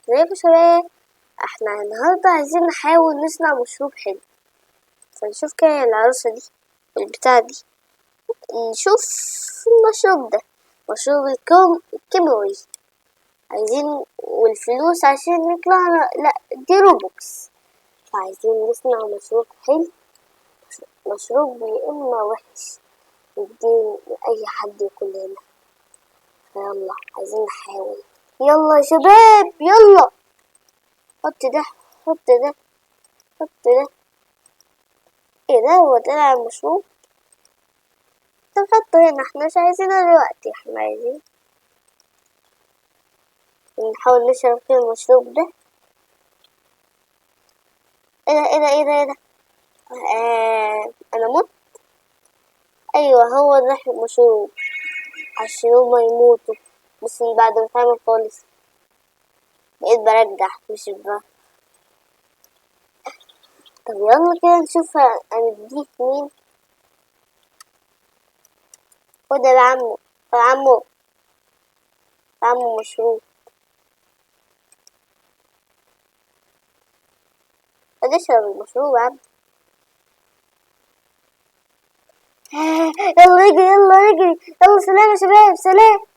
ازيكم يا شباب. احنا النهارده عايزين نحاول نصنع مشروب حلو، فنشوف كده العروسة دي والبتاع دي، نشوف المشروب ده مشروب الكيماوي. عايزين والفلوس عشان نطلع لا دي روبوكس، فعايزين نصنع مشروب حلو، مشروب يا اما وحش نديه لأي حد ياكلنا. فيلا عايزين نحاول، يلا يا شباب يلا، حط ده حط ده حط ده. ايه ده؟ هو طلع المشروب؟ طب حطه هنا، احنا مش عايزينه دلوقتي، احنا عايزين نحاول نشرب كده المشروب ده. ايه ده ايه ده ايه ده ايه ده؟ انا مت. ايوه هو ده المشروب عشان هما يموتوا، بس بعد ما اتعمل خالص بقيت برجع مش بقى. طب يلا كده نشوف هنديه مين. خد يا عمو، يا عمو، يا عمو مشروب، خد اشرب المشروب يا عم. يلا اجري يلا اجري يلا، سلام يا شباب سلام.